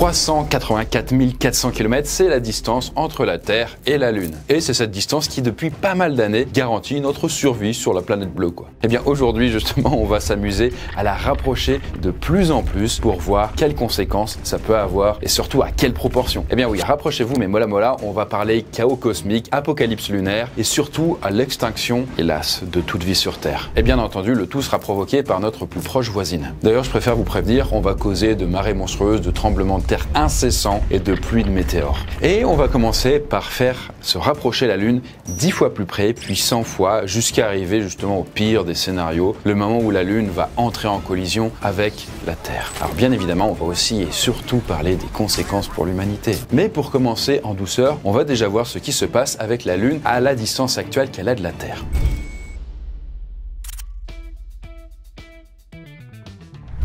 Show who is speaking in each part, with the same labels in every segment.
Speaker 1: 384 400 km, c'est la distance entre la Terre et la Lune. Et c'est cette distance qui, depuis pas mal d'années, garantit notre survie sur la planète bleue, quoi. Et bien aujourd'hui, justement, on va s'amuser à la rapprocher de plus en plus pour voir quelles conséquences ça peut avoir et surtout à quelle proportion. Et bien oui, rapprochez-vous, mais molla, on va parler chaos cosmique, apocalypse lunaire et surtout à l'extinction, hélas, de toute vie sur Terre. Et bien entendu, le tout sera provoqué par notre plus proche voisine. D'ailleurs, je préfère vous prévenir, on va causer de marées monstrueuses, de tremblements de terre incessants et de pluies de météores. Et on va commencer par faire se rapprocher la Lune 10 fois plus près, puis 100 fois, jusqu'à arriver justement au pire des scénarios, le moment où la Lune va entrer en collision avec la Terre. Alors bien évidemment, on va aussi et surtout parler des conséquences pour l'humanité. Mais pour commencer en douceur, on va déjà voir ce qui se passe avec la Lune à la distance actuelle qu'elle a de la Terre.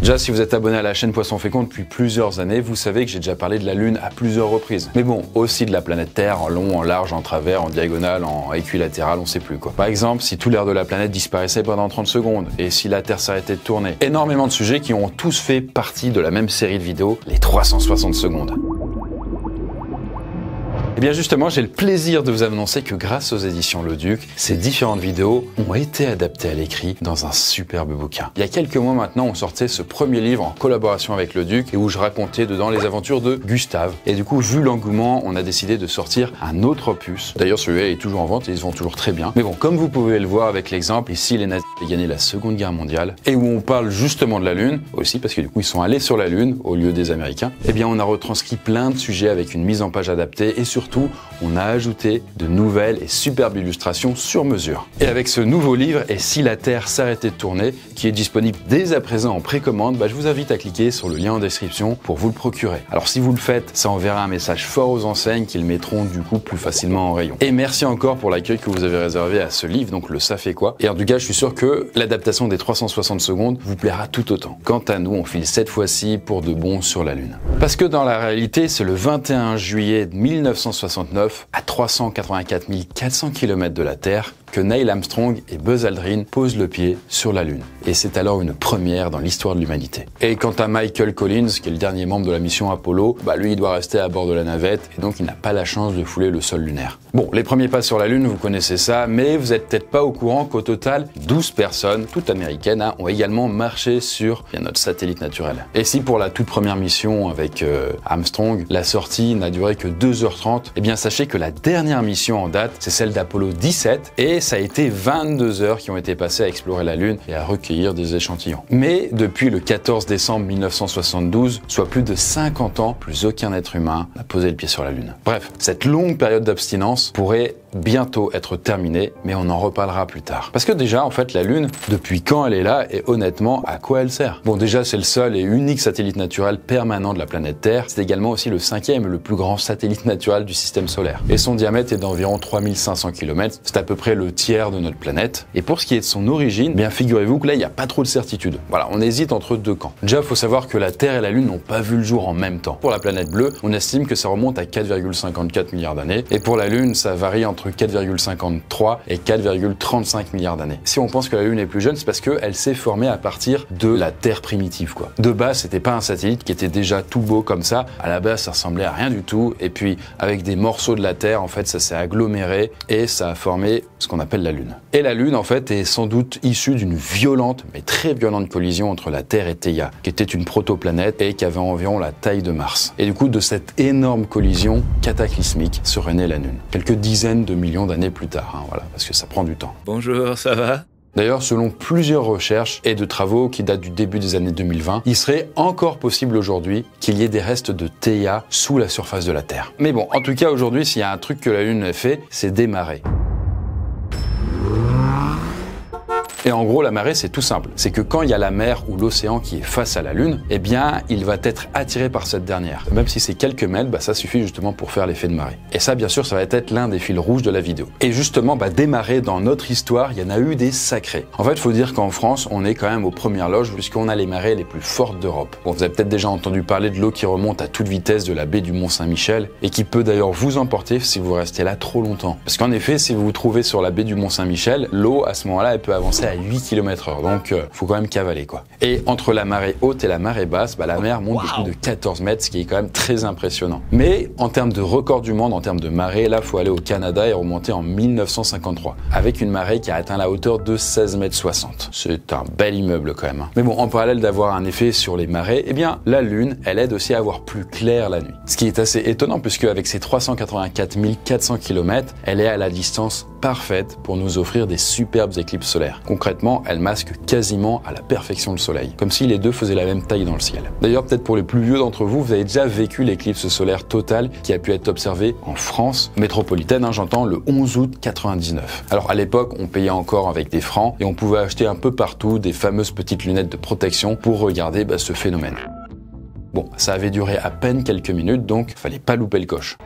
Speaker 1: Déjà, si vous êtes abonné à la chaîne Poisson Fécond depuis plusieurs années, vous savez que j'ai déjà parlé de la Lune à plusieurs reprises. Mais bon, aussi de la planète Terre, en long, en large, en travers, en diagonale, en équilatéral, on sait plus quoi. Par exemple, si tout l'air de la planète disparaissait pendant 30 secondes, et si la Terre s'arrêtait de tourner. Énormément de sujets qui ont tous fait partie de la même série de vidéos, les 360 secondes. Et bien justement, j'ai le plaisir de vous annoncer que grâce aux éditions Le Duc, ces différentes vidéos ont été adaptées à l'écrit dans un superbe bouquin. Il y a quelques mois maintenant, on sortait ce premier livre en collaboration avec Le Duc et où je racontais dedans les aventures de Gustave. Et du coup, vu l'engouement, on a décidé de sortir un autre opus. D'ailleurs, celui-là est toujours en vente et ils se vendent toujours très bien. Mais bon, comme vous pouvez le voir avec l'exemple, ici les nazis avaient gagné la Seconde Guerre mondiale et où on parle justement de la Lune, aussi parce que du coup, ils sont allés sur la Lune au lieu des Américains. Eh bien, on a retranscrit plein de sujets avec une mise en page adaptée et surtout, on a ajouté de nouvelles et superbes illustrations sur mesure. Et avec ce nouveau livre, Et si la Terre s'arrêtait de tourner, qui est disponible dès à présent en précommande, je vous invite à cliquer sur le lien en description pour vous le procurer. Alors si vous le faites, ça enverra un message fort aux enseignes qui le mettront du coup plus facilement en rayon. Et merci encore pour l'accueil que vous avez réservé à ce livre, donc le Ça fait quoi. Et en tout cas, je suis sûr que l'adaptation des 360 secondes vous plaira tout autant. Quant à nous, on file cette fois-ci pour de bon sur la Lune. Parce que dans la réalité, c'est le 21 juillet 1969, à 384 400 km de la Terre, que Neil Armstrong et Buzz Aldrin posent le pied sur la Lune. Et c'est alors une première dans l'histoire de l'humanité. Et quant à Michael Collins, qui est le dernier membre de la mission Apollo, lui il doit rester à bord de la navette et donc il n'a pas la chance de fouler le sol lunaire. Bon, les premiers pas sur la Lune, vous connaissez ça, mais vous êtes peut-être pas au courant qu'au total, 12 personnes, toutes américaines, ont également marché sur notre satellite naturel. Et si pour la toute première mission avec Armstrong, la sortie n'a duré que 2h30, eh bien sachez que la dernière mission en date, c'est celle d'Apollo 17 et ça a été 22 heures qui ont été passées à explorer la Lune et à recueillir des échantillons. Mais depuis le 14 décembre 1972, soit plus de 50 ans, plus aucun être humain n'a posé le pied sur la Lune. Bref, cette longue période d'abstinence pourrait bientôt être terminée, mais on en reparlera plus tard. Parce que déjà, en fait, la Lune, depuis quand elle est là et honnêtement, à quoi elle sert? Bon, déjà, c'est le seul et unique satellite naturel permanent de la planète Terre. C'est également aussi le 5e et le plus grand satellite naturel du système solaire. Et son diamètre est d'environ 3500 km. C'est à peu près le tiers de notre planète. Et pour ce qui est de son origine, bien figurez-vous que là, il n'y a pas trop de certitude. Voilà, on hésite entre deux camps. Déjà, il faut savoir que la Terre et la Lune n'ont pas vu le jour en même temps. Pour la planète bleue, on estime que ça remonte à 4,54 milliards d'années. Et pour la Lune, ça varie entre 4,53 et 4,35 milliards d'années. Si on pense que la Lune est plus jeune, c'est parce qu'elle s'est formée à partir de la Terre primitive, quoi. De base, c'était pas un satellite qui était déjà tout beau comme ça. À la base, ça ressemblait à rien du tout. Et puis, avec des morceaux de la Terre, en fait, ça s'est aggloméré et ça a formé ce qu'on appelle la Lune. Et la Lune, en fait, est sans doute issue d'une violente, mais très violente collision entre la Terre et Theia, qui était une protoplanète et qui avait environ la taille de Mars. Et du coup, de cette énorme collision cataclysmique serait née la Lune. Quelques dizaines de millions d'années plus tard, voilà, parce que ça prend du temps.
Speaker 2: Bonjour, ça va?
Speaker 1: D'ailleurs, selon plusieurs recherches et de travaux qui datent du début des années 2020, il serait encore possible aujourd'hui qu'il y ait des restes de Theia sous la surface de la Terre. Mais bon, en tout cas, aujourd'hui, s'il y a un truc que la Lune a fait, c'est démarrer. Et en gros, la marée, c'est tout simple. C'est que quand il y a la mer ou l'océan qui est face à la Lune, eh bien, il va être attiré par cette dernière. Même si c'est quelques mètres, ça suffit justement pour faire l'effet de marée. Et ça, bien sûr, ça va être l'un des fils rouges de la vidéo. Et justement, des marées dans notre histoire, il y en a eu des sacrés. En fait, il faut dire qu'en France, on est quand même aux premières loges puisqu'on a les marées les plus fortes d'Europe. Bon, vous avez peut-être déjà entendu parler de l'eau qui remonte à toute vitesse de la baie du Mont-Saint-Michel et qui peut d'ailleurs vous emporter si vous restez là trop longtemps. Parce qu'en effet, si vous vous trouvez sur la baie du Mont-Saint-Michel, l'eau, à ce moment-là, elle peut avancer à 8 km/h, donc faut quand même cavaler quoi. Et entre la marée haute et la marée basse, la mer monte de plus de 14 mètres, ce qui est quand même très impressionnant. Mais en termes de record du monde, en termes de marée, là faut aller au Canada et remonter en 1953, avec une marée qui a atteint la hauteur de 16,60 mètres. C'est un bel immeuble quand même. Mais bon, en parallèle d'avoir un effet sur les marées, eh bien la Lune, elle aide aussi à voir plus clair la nuit. Ce qui est assez étonnant puisque avec ses 384 400 km, elle est à la distance parfaite pour nous offrir des superbes éclipses solaires. Concrètement, elle masque quasiment à la perfection le soleil, comme si les deux faisaient la même taille dans le ciel. D'ailleurs, peut-être pour les plus vieux d'entre vous, vous avez déjà vécu l'éclipse solaire totale qui a pu être observée en France métropolitaine, j'entends, le 11 août 99. Alors à l'époque, on payait encore avec des francs et on pouvait acheter un peu partout des fameuses petites lunettes de protection pour regarder ce phénomène. Bon, ça avait duré à peine quelques minutes, donc fallait pas louper le coche.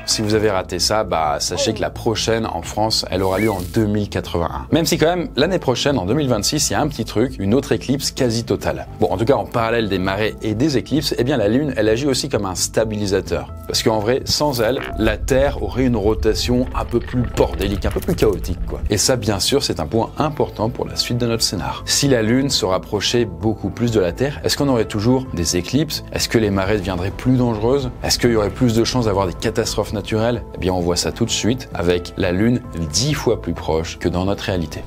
Speaker 1: Si vous avez raté ça, sachez que la prochaine en France, elle aura lieu en 2081. Même si quand même, l'année prochaine, en 2026, il y a un petit truc, une autre éclipse quasi totale. Bon, en tout cas, en parallèle des marées et des éclipses, eh bien la Lune, elle agit aussi comme un stabilisateur. Parce qu'en vrai, sans elle, la Terre aurait une rotation un peu plus bordélique, un peu plus chaotique, quoi. Et ça, bien sûr, c'est un point important pour la suite de notre scénar. Si la Lune se rapprochait beaucoup plus de la Terre, est-ce qu'on aurait toujours des éclipses? Est-ce que les marées deviendraient plus dangereuses? Est-ce qu'il y aurait plus de chances d'avoir des catastrophes naturelles? Eh bien, on voit ça tout de suite avec la Lune 10 fois plus proche que dans notre réalité.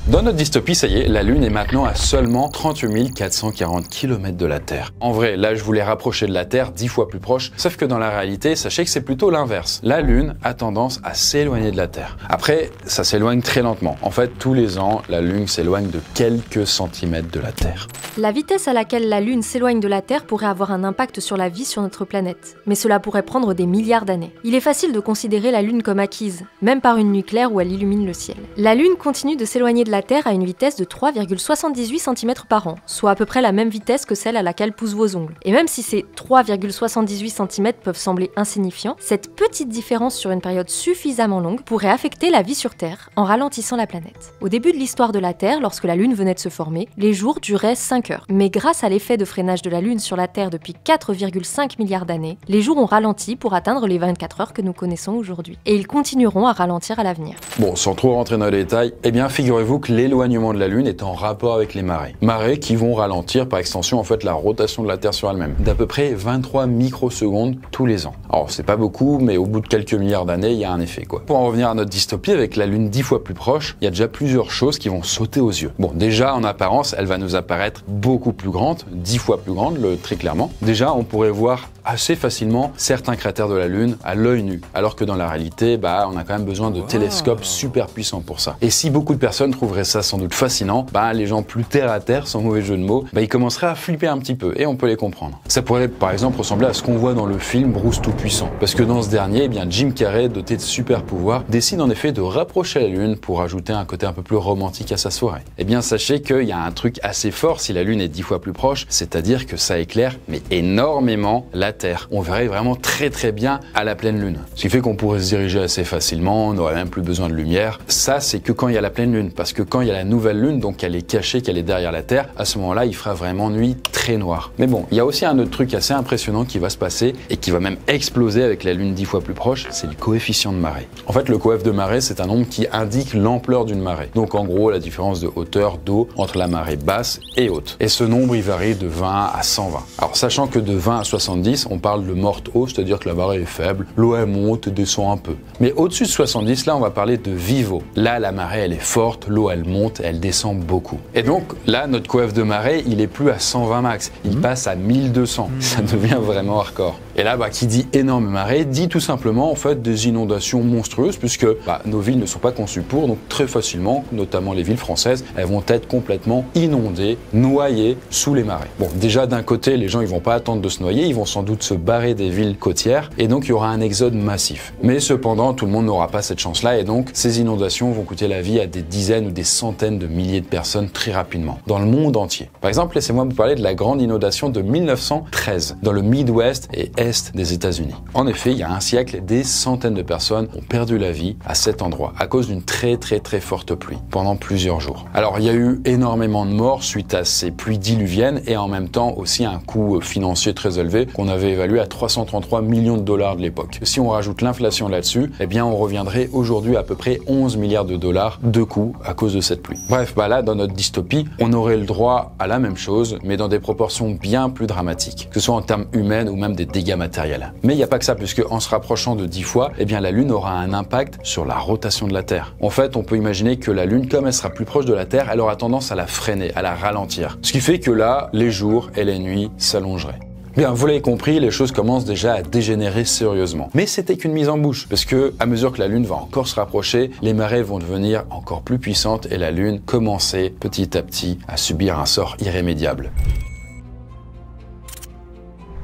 Speaker 1: Dans notre dystopie, ça y est, la Lune est maintenant à seulement 38 440 km de la Terre. En vrai, là, je voulais rapprocher de la Terre 10 fois plus proche, sauf que dans la réalité, sachez que c'est plutôt l'inverse. La Lune a tendance à s'éloigner de la Terre. Après, ça s'éloigne très lentement. En fait, tous les ans, la Lune s'éloigne de quelques centimètres de la Terre.
Speaker 2: La vitesse à laquelle la Lune s'éloigne de la Terre pourrait avoir un impact sur la vie sur notre planète, mais cela pourrait prendre des milliards d'années. Il est facile de considérer la Lune comme acquise, même par une nucléaire où elle illumine le ciel. La Lune continue de s'éloigner de la Terre à une vitesse de 3,78 cm par an, soit à peu près la même vitesse que celle à laquelle poussent vos ongles. Et même si ces 3,78 cm peuvent sembler insignifiants, cette petite différence sur une période suffisamment longue pourrait affecter la vie sur Terre en ralentissant la planète. Au début de l'histoire de la Terre, lorsque la Lune venait de se former, les jours duraient 5 heures. Mais grâce à l'effet de freinage de la Lune sur la Terre depuis 4,5 milliards d'années, les jours ont ralenti pour atteindre les 24 heures que nous connaissons aujourd'hui. Et ils continueront à ralentir à l'avenir.
Speaker 1: Bon, sans trop rentrer dans les détails, eh bien figurez-vous que l'éloignement de la Lune est en rapport avec les marées. Marées qui vont ralentir par extension en fait la rotation de la Terre sur elle-même, d'à peu près 23 microsecondes tous les ans. Alors c'est pas beaucoup, mais au bout de quelques milliards d'années, il y a un effet quoi. Pour en revenir à notre dystopie avec la Lune 10 fois plus proche, il y a déjà plusieurs choses qui vont sauter aux yeux. Bon, déjà en apparence, elle va nous apparaître beaucoup plus grande, 10 fois plus grande, très clairement. Déjà, on pourrait voir assez facilement certains cratères de la Lune à l'œil nu, alors que dans la réalité, on a quand même besoin de télescopes super puissants pour ça. Et si beaucoup de personnes trouveraient ça sans doute fascinant, les gens plus terre à terre, sans mauvais jeu de mots, ils commenceraient à flipper un petit peu, et on peut les comprendre. Ça pourrait par exemple ressembler à ce qu'on voit dans le film Bruce Tout-Puissant, parce que dans ce dernier, Jim Carrey, doté de super pouvoirs, décide en effet de rapprocher la Lune pour ajouter un côté un peu plus romantique à sa soirée. Eh bien sachez qu'il y a un truc assez fort si la Lune est 10 fois plus proche, c'est-à-dire que ça éclaire mais énormément la Terre. On verrait vraiment très très bien à la pleine Lune. Ce qui fait qu'on pourrait se diriger assez facilement, on n'aurait même plus besoin de lumière. Ça, c'est que quand il y a la pleine Lune, parce que quand il y a la nouvelle Lune, donc qu'elle est cachée, qu'elle est derrière la Terre, à ce moment-là, il fera vraiment nuit très noire. Mais bon, il y a aussi un autre truc assez impressionnant qui va se passer et qui va même exploser avec la Lune 10 fois plus proche, c'est le coefficient de marée. En fait, le coef de marée, c'est un nombre qui indique l'ampleur d'une marée. Donc en gros, la différence de hauteur d'eau entre la marée basse et haute. Et ce nombre, il varie de 20 à 120. Alors sachant que de 20 à 70, on parle de morte eau, c'est-à-dire que la marée est faible, l'eau elle monte et descend un peu. Mais au-dessus de 70, là on va parler de vivo. Là la marée elle est forte, l'eau elle monte, elle descend beaucoup. Et donc là notre coef de marée il est plus à 120 max, il passe à 1200. Ça devient vraiment hardcore. Et là qui dit énorme marée dit tout simplement en fait des inondations monstrueuses puisque nos villes ne sont pas conçues pour, donc très facilement, notamment les villes françaises, elles vont être complètement inondées, noyées sous les marées. Bon déjà d'un côté les gens ils vont pas attendre de se noyer, ils vont sans doute se barrer des villes côtières et donc il y aura un exode massif. Mais cependant, tout le monde n'aura pas cette chance-là et donc ces inondations vont coûter la vie à des dizaines ou des centaines de milliers de personnes très rapidement, dans le monde entier. Par exemple, laissez-moi vous parler de la grande inondation de 1913 dans le Midwest et Est des États-Unis. En effet, il y a un siècle, des centaines de personnes ont perdu la vie à cet endroit à cause d'une très forte pluie pendant plusieurs jours. Alors, il y a eu énormément de morts suite à ces pluies diluviennes et en même temps aussi un coût financier très élevé qu'on avait avait évalué à 333 millions de dollars de l'époque. Si on rajoute l'inflation là-dessus, eh bien on reviendrait aujourd'hui à peu près 11 milliards de dollars de coûts à cause de cette pluie. Bref, là, dans notre dystopie, on aurait le droit à la même chose, mais dans des proportions bien plus dramatiques, que ce soit en termes humains ou même des dégâts matériels. Mais il n'y a pas que ça, puisque en se rapprochant de 10 fois, eh bien la Lune aura un impact sur la rotation de la Terre. En fait, on peut imaginer que la Lune, comme elle sera plus proche de la Terre, elle aura tendance à la freiner, à la ralentir. Ce qui fait que là, les jours et les nuits s'allongeraient. Bien, vous l'avez compris, les choses commencent déjà à dégénérer sérieusement. Mais c'était qu'une mise en bouche, parce que à mesure que la Lune va encore se rapprocher, les marées vont devenir encore plus puissantes et la Lune commencer petit à petit à subir un sort irrémédiable.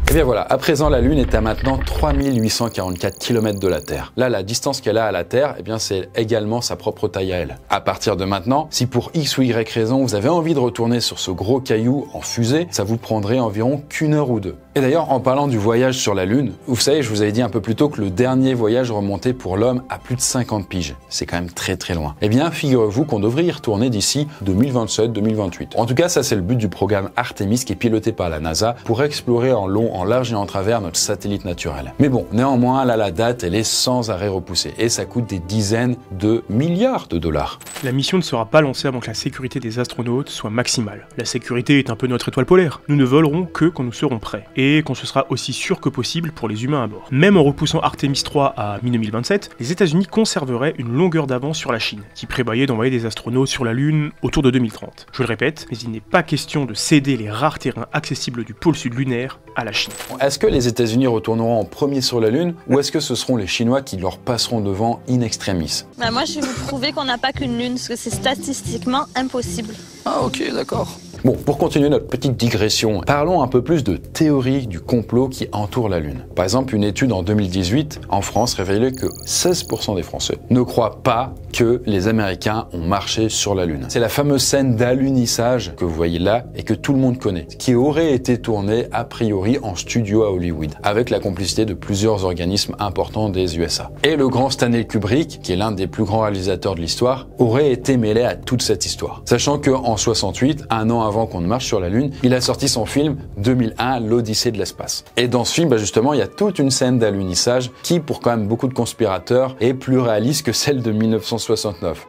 Speaker 1: Et bien voilà, à présent la Lune est à maintenant 3844 km de la Terre. Là, la distance qu'elle a à la Terre, eh bien c'est également sa propre taille à elle. À partir de maintenant, si pour X ou Y raison vous avez envie de retourner sur ce gros caillou en fusée, ça vous prendrait environ qu'une heure ou deux. Et d'ailleurs, en parlant du voyage sur la Lune, vous savez, je vous avais dit un peu plus tôt que le dernier voyage remontait pour l'homme à plus de 50 piges. C'est quand même très très loin. Eh bien, figurez-vous qu'on devrait y retourner d'ici 2027-2028. En tout cas, ça c'est le but du programme Artemis qui est piloté par la NASA pour explorer en long, en large et en travers notre satellite naturel. Mais bon, néanmoins, là la date, elle est sans arrêt repoussée et ça coûte des dizaines de milliards de dollars.
Speaker 3: La mission ne sera pas lancée avant que la sécurité des astronautes soit maximale. La sécurité est un peu notre étoile polaire. Nous ne volerons que quand nous serons prêts. Et qu'on se sera aussi sûr que possible pour les humains à bord. Même en repoussant Artemis 3 à mi-2027, les États-Unis conserveraient une longueur d'avance sur la Chine, qui prévoyait d'envoyer des astronautes sur la Lune autour de 2030. Je le répète, mais il n'est pas question de céder les rares terrains accessibles du pôle sud lunaire à la Chine.
Speaker 1: Est-ce que les États-Unis retourneront en premier sur la Lune ou est-ce que ce seront les Chinois qui leur passeront devant in extremis?
Speaker 4: Moi, je vais vous prouver qu'on n'a pas qu'une lune, parce que c'est statistiquement impossible.
Speaker 1: Ah ok, d'accord. Bon, pour continuer notre petite digression, parlons un peu plus de théorie du complot qui entoure la Lune. Par exemple, une étude en 2018 en France révélait que 16% des Français ne croient pas que les Américains ont marché sur la Lune. C'est la fameuse scène d'alunissage que vous voyez là et que tout le monde connaît, qui aurait été tournée a priori en studio à Hollywood, avec la complicité de plusieurs organismes importants des USA. Et le grand Stanley Kubrick, qui est l'un des plus grands réalisateurs de l'histoire, aurait été mêlé à toute cette histoire. Sachant qu'en 68, un an avant qu'on ne marche sur la Lune, il a sorti son film 2001, l'Odyssée de l'espace. Et dans ce film, justement, il y a toute une scène d'alunissage qui, pour quand même beaucoup de conspirateurs, est plus réaliste que celle de 1969.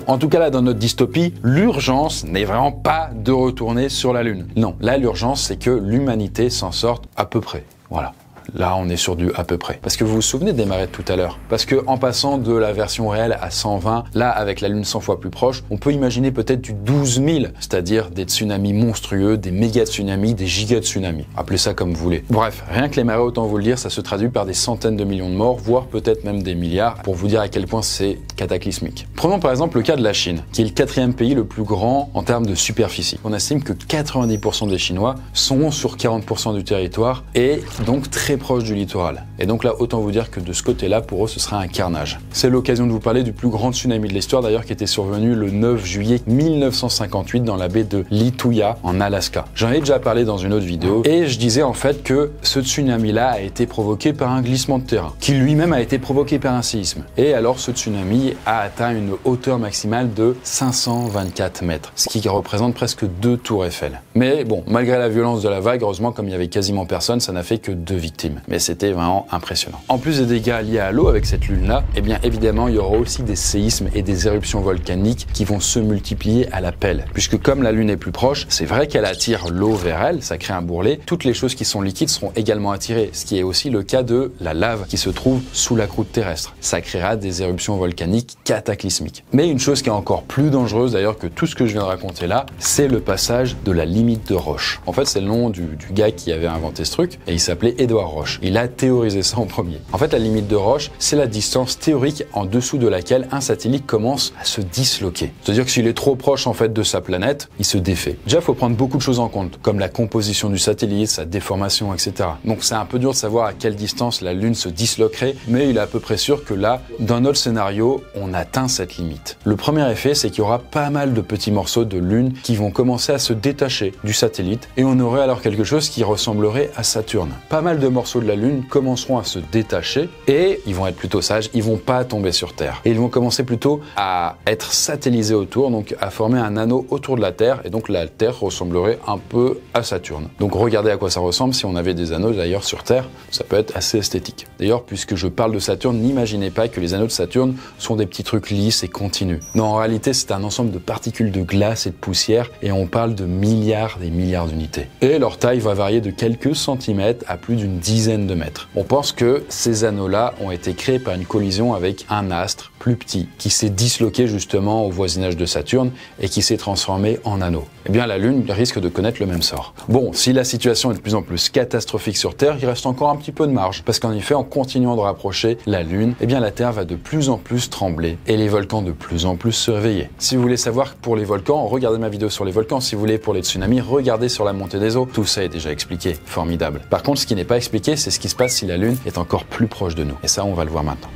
Speaker 1: En tout cas là, dans notre dystopie, l'urgence n'est vraiment pas de retourner sur la Lune. Non, là l'urgence c'est que l'humanité s'en sorte à peu près. Voilà. Là, on est sur du à peu près. Parce que vous vous souvenez des marées de tout à l'heure? Parce que en passant de la version réelle à 120, là, avec la Lune 100 fois plus proche, on peut imaginer peut-être du 12 000, c'est-à-dire des tsunamis monstrueux, des méga tsunamis, des giga tsunamis. Appelez ça comme vous voulez. Bref, rien que les marées, autant vous le dire, ça se traduit par des centaines de millions de morts, voire peut-être même des milliards, pour vous dire à quel point c'est cataclysmique. Prenons par exemple le cas de la Chine, qui est le 4e pays le plus grand en termes de superficie. On estime que 90% des Chinois sont sur 40% du territoire et donc très proche du littoral. Et donc là, autant vous dire que de ce côté-là, pour eux, ce sera un carnage. C'est l'occasion de vous parler du plus grand tsunami de l'histoire, d'ailleurs, qui était survenu le 9 juillet 1958 dans la baie de Lituya, en Alaska. J'en ai déjà parlé dans une autre vidéo, et je disais en fait que ce tsunami-là a été provoqué par un glissement de terrain, qui lui-même a été provoqué par un séisme. Et alors, ce tsunami a atteint une hauteur maximale de 524 mètres, ce qui représente presque 2 tours Eiffel. Mais bon, malgré la violence de la vague, heureusement, comme il y avait quasiment personne, ça n'a fait que 2 victimes. Mais c'était vraiment impressionnant. En plus des dégâts liés à l'eau avec cette lune-là, eh bien évidemment, il y aura aussi des séismes et des éruptions volcaniques qui vont se multiplier à la pelle. Puisque comme la Lune est plus proche, c'est vrai qu'elle attire l'eau vers elle, ça crée un bourrelet. Toutes les choses qui sont liquides seront également attirées, ce qui est aussi le cas de la lave qui se trouve sous la croûte terrestre. Ça créera des éruptions volcaniques cataclysmiques. Mais une chose qui est encore plus dangereuse d'ailleurs que tout ce que je viens de raconter là, c'est le passage de la limite de Roche. En fait, c'est le nom du gars qui avait inventé ce truc et il s'appelait Édouard Roche. Il a théorisé ça en premier. En fait, la limite de Roche, c'est la distance théorique en dessous de laquelle un satellite commence à se disloquer. C'est-à-dire que s'il est trop proche en fait de sa planète, il se défait. Déjà, il faut prendre beaucoup de choses en compte, comme la composition du satellite, sa déformation, etc. Donc c'est un peu dur de savoir à quelle distance la Lune se disloquerait, mais il est à peu près sûr que là, dans notre scénario, on atteint cette limite. Le premier effet, c'est qu'il y aura pas mal de petits morceaux de Lune qui vont commencer à se détacher du satellite, et on aurait alors quelque chose qui ressemblerait à Saturne. Pas mal de morceaux de la Lune commenceront commenceront à se détacher et ils vont être plutôt sages, ils vont pas tomber sur Terre. Et ils vont commencer plutôt à être satellisés autour, donc à former un anneau autour de la Terre, et donc la Terre ressemblerait un peu à Saturne. Donc regardez à quoi ça ressemble si on avait des anneaux d'ailleurs sur Terre, ça peut être assez esthétique. D'ailleurs, puisque je parle de Saturne, n'imaginez pas que les anneaux de Saturne sont des petits trucs lisses et continus. Non, en réalité, c'est un ensemble de particules de glace et de poussière, et on parle de milliards et milliards d'unités. Et leur taille va varier de quelques centimètres à plus d'une dizaine de mètres. On pense que ces anneaux-là ont été créés par une collision avec un astre plus petit qui s'est disloqué justement au voisinage de Saturne et qui s'est transformé en anneau. Eh bien, la Lune risque de connaître le même sort. Bon, si la situation est de plus en plus catastrophique sur Terre, il reste encore un petit peu de marge, parce qu'en effet, en continuant de rapprocher la Lune, eh bien, la Terre va de plus en plus trembler et les volcans de plus en plus se réveiller. Si vous voulez savoir pour les volcans, regardez ma vidéo sur les volcans. Si vous voulez pour les tsunamis, regardez sur la montée des eaux. Tout ça est déjà expliqué. Formidable. Par contre, ce qui n'est pas expliqué, c'est ce qui se passe si la Lune est encore plus proche de nous. Et ça, on va le voir maintenant.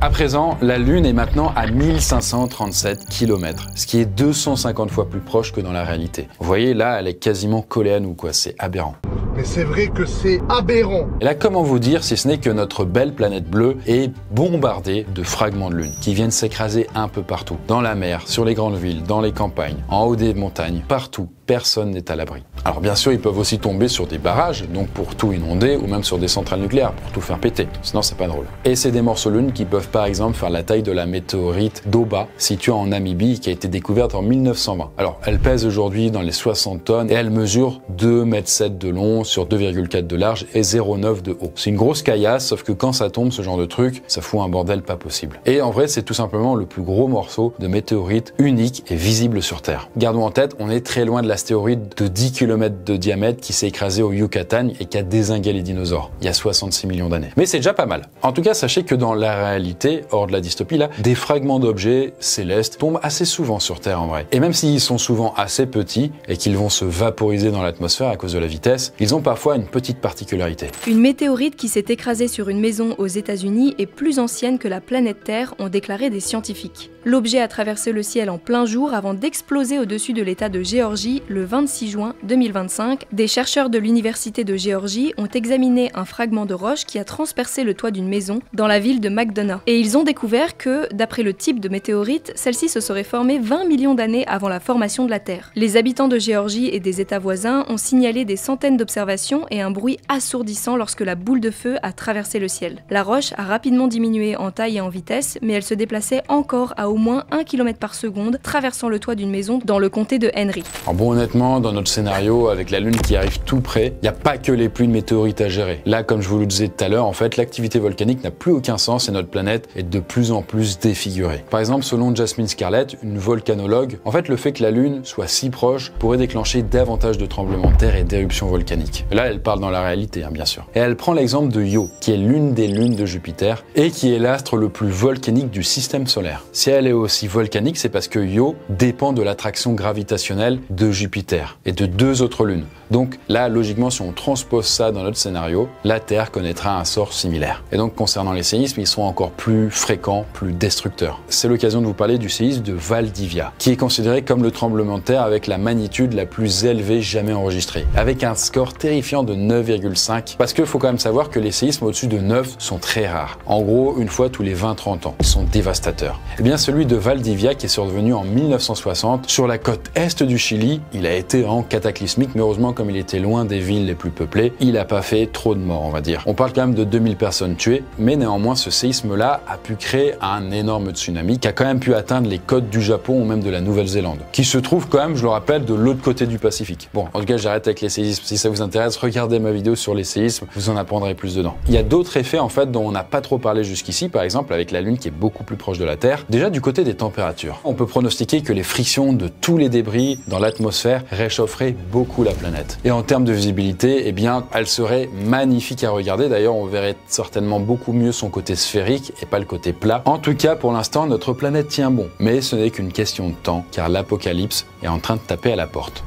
Speaker 1: À présent, la Lune est maintenant à 1537 km, ce qui est 250 fois plus proche que dans la réalité. Vous voyez, là, elle est quasiment collée à nous, quoi. C'est aberrant.
Speaker 5: Mais c'est vrai que c'est aberrant.
Speaker 1: Et là, comment vous dire si ce n'est que notre belle planète bleue est bombardée de fragments de Lune qui viennent s'écraser un peu partout. Dans la mer, sur les grandes villes, dans les campagnes, en haut des montagnes, partout. Personne n'est à l'abri. Alors bien sûr, ils peuvent aussi tomber sur des barrages, donc pour tout inonder, ou même sur des centrales nucléaires, pour tout faire péter. Sinon, c'est pas drôle. Et c'est des morceaux de Lune qui peuvent par exemple faire la taille de la météorite d'Oba, située en Namibie, qui a été découverte en 1920. Alors, elle pèse aujourd'hui dans les 60 tonnes et elle mesure 2,7 m de long sur 2,4 de large et 0,9 de haut. C'est une grosse caillasse, sauf que quand ça tombe, ce genre de truc, ça fout un bordel pas possible. Et en vrai, c'est tout simplement le plus gros morceau de météorite unique et visible sur Terre. Gardons en tête, on est très loin de l'astéroïde de 10 km de diamètre qui s'est écrasé au Yucatan et qui a dézingué les dinosaures il y a 66 millions d'années. Mais c'est déjà pas mal. En tout cas, sachez que dans la réalité, hors de la dystopie là, des fragments d'objets célestes tombent assez souvent sur Terre en vrai. Et même s'ils sont souvent assez petits et qu'ils vont se vaporiser dans l'atmosphère à cause de la vitesse, ils ont parfois une petite particularité.
Speaker 2: Une météorite qui s'est écrasée sur une maison aux États-Unis est plus ancienne que la planète Terre, ont déclaré des scientifiques. L'objet a traversé le ciel en plein jour avant d'exploser au-dessus de l'État de Géorgie le 26 juin 2025. Des chercheurs de l'Université de Géorgie ont examiné un fragment de roche qui a transpercé le toit d'une maison dans la ville de McDonough. Et ils ont découvert que, d'après le type de météorite, celle-ci se serait formée 20 millions d'années avant la formation de la Terre. Les habitants de Géorgie et des États voisins ont signalé des centaines d'observations et un bruit assourdissant lorsque la boule de feu a traversé le ciel. La roche a rapidement diminué en taille et en vitesse, mais elle se déplaçait encore à au moins 1 km par seconde, traversant le toit d'une maison dans le comté de Henry.
Speaker 1: Alors bon, honnêtement, dans notre scénario, avec la Lune qui arrive tout près, il n'y a pas que les pluies de météorites à gérer. Là, comme je vous le disais tout à l'heure, en fait, l'activité volcanique n'a plus aucun sens et notre planète est de plus en plus défigurée. Par exemple, selon Jasmine Scarlett, une volcanologue, en fait, le fait que la Lune soit si proche pourrait déclencher davantage de tremblements de terre et d'éruptions volcaniques. Là, elle parle dans la réalité, hein, bien sûr. Et elle prend l'exemple de Io, qui est l'une des lunes de Jupiter et qui est l'astre le plus volcanique du système solaire. Si elle est aussi volcanique, c'est parce que Io dépend de l'attraction gravitationnelle de Jupiter et de deux autres lunes. Donc là, logiquement, si on transpose ça dans notre scénario, la Terre connaîtra un sort similaire. Et donc, concernant les séismes, ils sont encore plus fréquents, plus destructeurs. C'est l'occasion de vous parler du séisme de Valdivia, qui est considéré comme le tremblement de terre avec la magnitude la plus élevée jamais enregistrée, avec un score terrifiant de 9,5, parce qu'il faut quand même savoir que les séismes au-dessus de 9 sont très rares. En gros, une fois tous les 20-30 ans. Ils sont dévastateurs. Et bien, celui de Valdivia, qui est survenu en 1960, sur la côte est du Chili, il a été vraiment cataclysmique, mais heureusement, comme il était loin des villes les plus peuplées, il n'a pas fait trop de morts, on va dire. On parle quand même de 2000 personnes tuées, mais néanmoins, ce séisme-là a pu créer un énorme tsunami qui a quand même pu atteindre les côtes du Japon ou même de la Nouvelle-Zélande, qui se trouve quand même, je le rappelle, de l'autre côté du Pacifique. Bon, en tout cas, j'arrête avec les séismes. Si ça vous intéresse, regardez ma vidéo sur les séismes, vous en apprendrez plus dedans. Il y a d'autres effets, en fait, dont on n'a pas trop parlé jusqu'ici, par exemple, avec la Lune qui est beaucoup plus proche de la Terre. Déjà, du côté des températures, on peut pronostiquer que les frictions de tous les débris dans l'atmosphère réchaufferaient beaucoup la planète. Et en termes de visibilité, eh bien, elle serait magnifique à regarder. D'ailleurs, on verrait certainement beaucoup mieux son côté sphérique et pas le côté plat. En tout cas, pour l'instant, notre planète tient bon. Mais ce n'est qu'une question de temps, car l'apocalypse est en train de taper à la porte.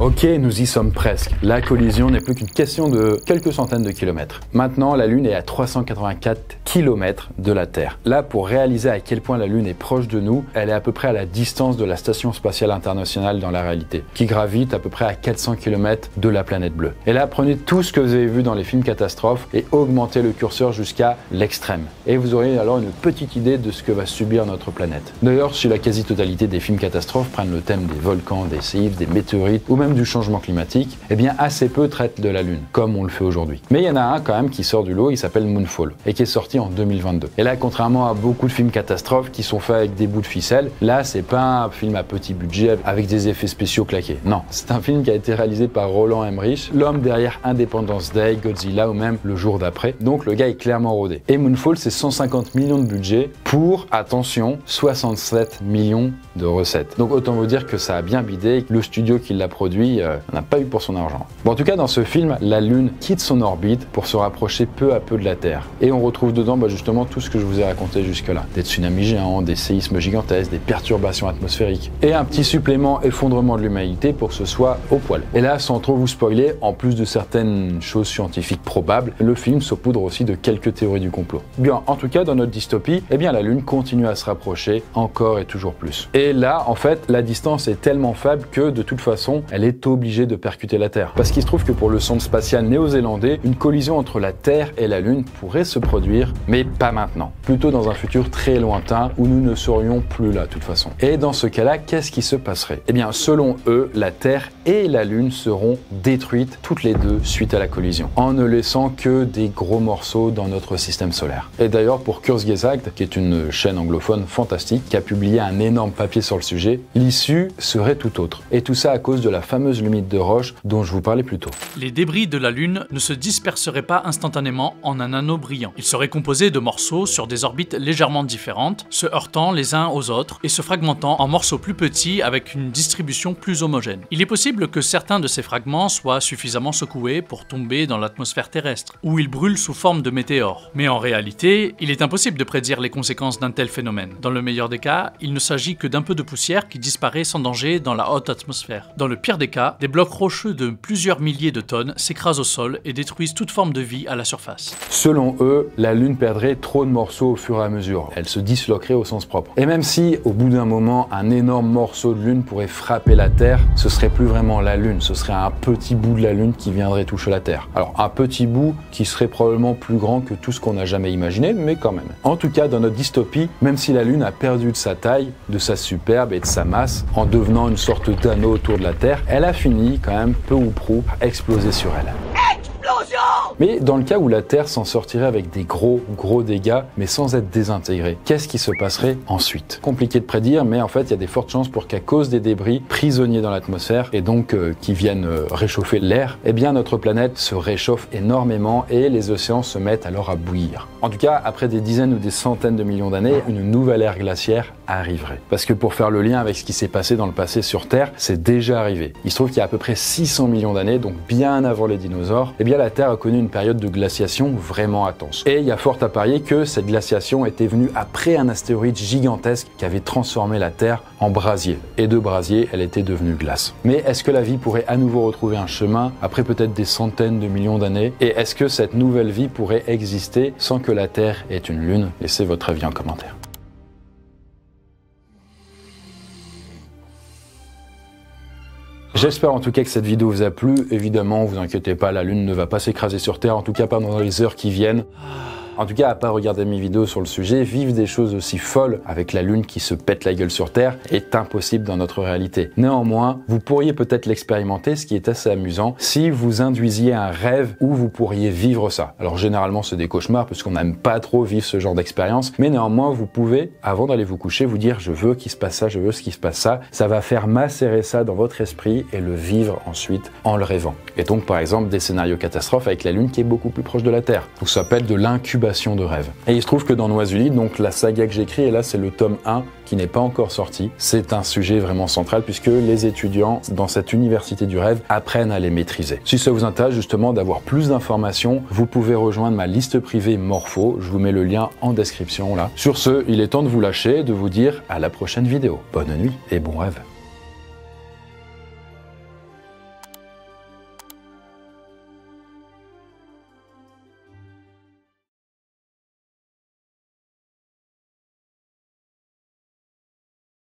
Speaker 1: Ok, nous y sommes presque. La collision n'est plus qu'une question de quelques centaines de kilomètres. Maintenant, la Lune est à 384 km de la Terre. Là, pour réaliser à quel point la Lune est proche de nous, elle est à peu près à la distance de la Station Spatiale Internationale dans la réalité, qui gravite à peu près à 400 km de la planète bleue. Et là, prenez tout ce que vous avez vu dans les films catastrophes et augmentez le curseur jusqu'à l'extrême. Et vous aurez alors une petite idée de ce que va subir notre planète. D'ailleurs, si la quasi-totalité des films catastrophes prennent le thème des volcans, des séismes, des météorites ou même du changement climatique, eh bien assez peu traitent de la Lune, comme on le fait aujourd'hui. Mais il y en a un quand même qui sort du lot, il s'appelle Moonfall, et qui est sorti en 2022. Et là, contrairement à beaucoup de films catastrophes qui sont faits avec des bouts de ficelle, là, c'est pas un film à petit budget avec des effets spéciaux claqués. Non, c'est un film qui a été réalisé par Roland Emmerich, l'homme derrière Independence Day, Godzilla ou même Le Jour d'après. Donc le gars est clairement rodé. Et Moonfall, c'est 150 millions de budget pour, attention, 67 millions de recettes. Donc autant vous dire que ça a bien bidé, le studio qui l'a produit n'a pas eu pour son argent. Bon, en tout cas, dans ce film, la Lune quitte son orbite pour se rapprocher peu à peu de la Terre. Et on retrouve dedans justement tout ce que je vous ai raconté jusque-là. Des tsunamis géants, des séismes gigantesques, des perturbations atmosphériques. Et un petit supplément effondrement de l'humanité pour que ce soit au poil. Et là, sans trop vous spoiler, en plus de certaines choses scientifiques probables, le film saupoudre aussi de quelques théories du complot. Bien, en tout cas, dans notre dystopie, eh bien la Lune continue à se rapprocher encore et toujours plus. Et là, en fait, la distance est tellement faible que de toute façon, elle est obligée de percuter la Terre. Parce qu'il se trouve que pour le centre spatial néo-zélandais, une collision entre la Terre et la Lune pourrait se produire, mais pas maintenant. Plutôt dans un futur très lointain où nous ne serions plus là de toute façon. Et dans ce cas-là, qu'est-ce qui se passerait? Eh bien, selon eux, la Terre et la Lune seront détruites toutes les deux suite à la collision, en ne laissant que des gros morceaux dans notre système solaire. Et d'ailleurs, pour Kurzgesagt, qui est une chaîne anglophone fantastique, qui a publié un énorme papier sur le sujet, l'issue serait tout autre. Et tout ça à cause de la fameuse limite de Roche dont je vous parlais plus tôt.
Speaker 6: Les débris de la Lune ne se disperseraient pas instantanément en un anneau brillant. Ils seraient composés de morceaux sur des orbites légèrement différentes, se heurtant les uns aux autres et se fragmentant en morceaux plus petits avec une distribution plus homogène. Il est possible que certains de ces fragments soient suffisamment secoués pour tomber dans l'atmosphère terrestre, où ils brûlent sous forme de météores. Mais en réalité, il est impossible de prédire les conséquences d'un tel phénomène. Dans le meilleur des cas, il ne s'agit que d'un peu de poussière qui disparaît sans danger dans la haute atmosphère. Dans le pire des cas, des blocs rocheux de plusieurs milliers de tonnes s'écrasent au sol et détruisent toute forme de vie à la surface.
Speaker 1: Selon eux, la Lune perdrait trop de morceaux au fur et à mesure. Elle se disloquerait au sens propre. Et même si, au bout d'un moment, un énorme morceau de Lune pourrait frapper la Terre, ce serait plus vraiment la Lune, ce serait un petit bout de la Lune qui viendrait toucher la Terre. Alors un petit bout qui serait probablement plus grand que tout ce qu'on n'a jamais imaginé, mais quand même. En tout cas, dans notre dystopie, même si la Lune a perdu de sa taille, de sa superbe et de sa masse, en devenant une sorte d'anneau autour de la Terre, elle a fini quand même peu ou prou par exploser sur elle. Mais dans le cas où la Terre s'en sortirait avec des gros dégâts, mais sans être désintégrée, qu'est-ce qui se passerait ensuite? Compliqué de prédire, mais en fait, il y a des fortes chances pour qu'à cause des débris prisonniers dans l'atmosphère, et donc qui viennent réchauffer l'air, eh bien notre planète se réchauffe énormément et les océans se mettent alors à bouillir. En tout cas, après des dizaines ou des centaines de millions d'années, une nouvelle ère glaciaire arriverait. Parce que pour faire le lien avec ce qui s'est passé dans le passé sur Terre, c'est déjà arrivé. Il se trouve qu'il y a à peu près 600 millions d'années, donc bien avant les dinosaures, eh bien la Terre a connu une période de glaciation vraiment intense. Et il y a fort à parier que cette glaciation était venue après un astéroïde gigantesque qui avait transformé la Terre en brasier. Et de brasier, elle était devenue glace. Mais est-ce que la vie pourrait à nouveau retrouver un chemin après peut-être des centaines de millions d'années? Et est-ce que cette nouvelle vie pourrait exister sans que la Terre ait une lune? Laissez votre avis en commentaire. J'espère en tout cas que cette vidéo vous a plu. Évidemment, vous inquiétez pas, la Lune ne va pas s'écraser sur Terre, en tout cas pas dans les heures qui viennent. En tout cas, à part regarder mes vidéos sur le sujet, vivre des choses aussi folles avec la Lune qui se pète la gueule sur Terre est impossible dans notre réalité. Néanmoins, vous pourriez peut-être l'expérimenter, ce qui est assez amusant, si vous induisiez un rêve où vous pourriez vivre ça. Alors généralement, c'est des cauchemars parce qu'on n'aime pas trop vivre ce genre d'expérience, mais néanmoins, vous pouvez, avant d'aller vous coucher, vous dire « je veux qu'il se passe ça, je veux qu'il se passe ça ». Ça va faire macérer ça dans votre esprit et le vivre ensuite en le rêvant. Et donc, par exemple, des scénarios catastrophes avec la Lune qui est beaucoup plus proche de la Terre. Donc ça s'appelle de l'incubation de rêve. Et il se trouve que dans Noisuli, donc la saga que j'écris, et là c'est le tome 1 qui n'est pas encore sorti, c'est un sujet vraiment central puisque les étudiants dans cette université du rêve apprennent à les maîtriser. Si ça vous intéresse justement d'avoir plus d'informations, vous pouvez rejoindre ma liste privée Morpho, je vous mets le lien en description là. Sur ce, il est temps de vous lâcher, de vous dire à la prochaine vidéo. Bonne nuit et bon rêve.